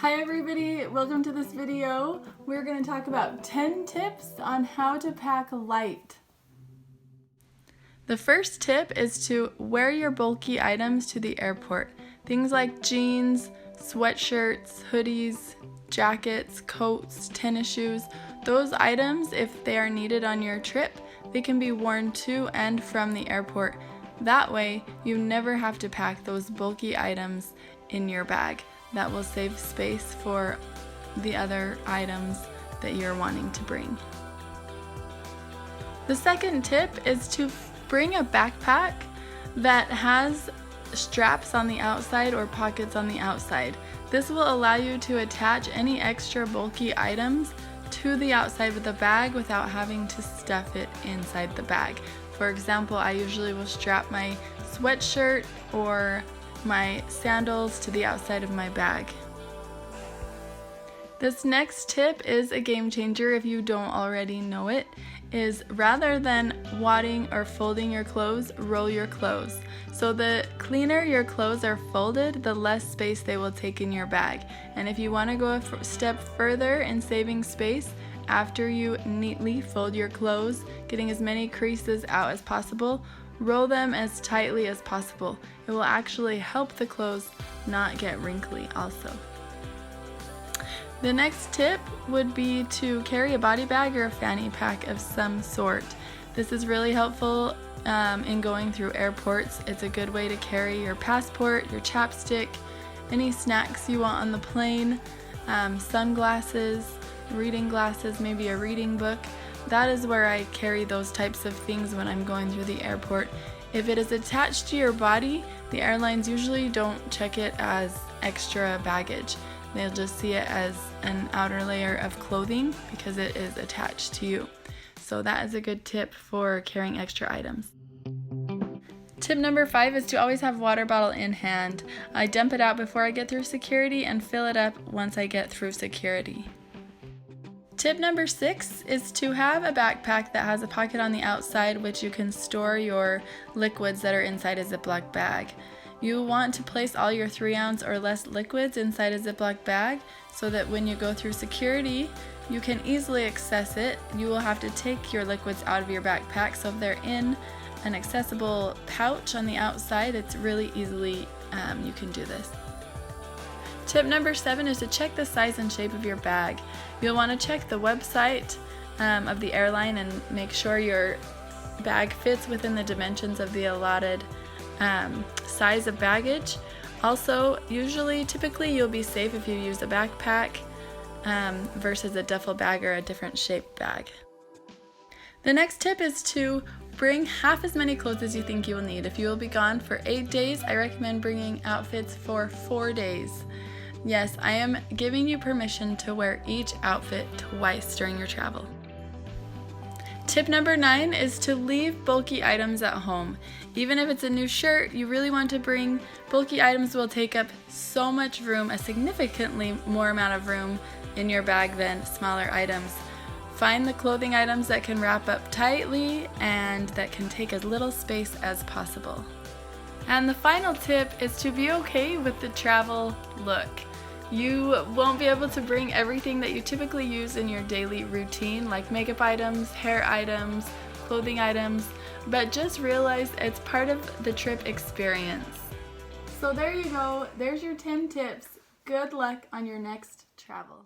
Hi everybody, welcome to this video. We're going to talk about 10 tips on how to pack light. The first tip is to wear your bulky items to the airport. Things like jeans, sweatshirts, hoodies, jackets, coats, tennis shoes. Those items, if they are needed on your trip, they can be worn to and from the airport. That way, you never have to pack those bulky items in your bag. That will save space for the other items that you're wanting to bring. The second tip is to bring a backpack that has straps on the outside or pockets on the outside. This will allow you to attach any extra bulky items to the outside of the bag without having to stuff it inside the bag. For example, I usually will strap my sweatshirt or my sandals to the outside of my bag. This next tip is a game changer if you don't already know it, is rather than wadding or folding your clothes, roll your clothes. So the cleaner your clothes are folded, the less space they will take in your bag. And if you want to go a step further in saving space, after you neatly fold your clothes, getting as many creases out as possible, roll them as tightly as possible. It will actually help the clothes not get wrinkly also. The next tip would be to carry a body bag or a fanny pack of some sort. This is really helpful in going through airports. It's a good way to carry your passport, your chapstick, any snacks you want on the plane, sunglasses, reading glasses, maybe a reading book. That is where I carry those types of things when I'm going through the airport. If it is attached to your body, the airlines usually don't check it as extra baggage. They'll just see it as an outer layer of clothing because it is attached to you. So that is a good tip for carrying extra items. Tip number 5 is to always have a water bottle in hand. I dump it out before I get through security and fill it up once I get through security. Tip number 6 is to have a backpack that has a pocket on the outside which you can store your liquids that are inside a Ziploc bag. You want to place all your 3-ounce or less liquids inside a Ziploc bag so that when you go through security, you can easily access it. You will have to take your liquids out of your backpack, so if they're in an accessible pouch on the outside, it's really easily, you can do this. Tip number 7 is to check the size and shape of your bag. You'll want to check the website of the airline and make sure your bag fits within the dimensions of the allotted size of baggage. Also, typically you'll be safe if you use a backpack versus a duffel bag or a different shaped bag. The next tip is to bring half as many clothes as you think you will need. If you will be gone for 8 days, I recommend bringing outfits for 4 days. Yes, I am giving you permission to wear each outfit twice during your travel. Tip number 9 is to leave bulky items at home. Even if it's a new shirt you really want to bring, bulky items will take up so much room, a significantly more amount of room in your bag than smaller items. Find the clothing items that can wrap up tightly and that can take as little space as possible. And the final tip is to be okay with the travel look. You won't be able to bring everything that you typically use in your daily routine, like makeup items, hair items, clothing items, but just realize it's part of the trip experience. So there you go, there's your 10 tips. Good luck on your next travel.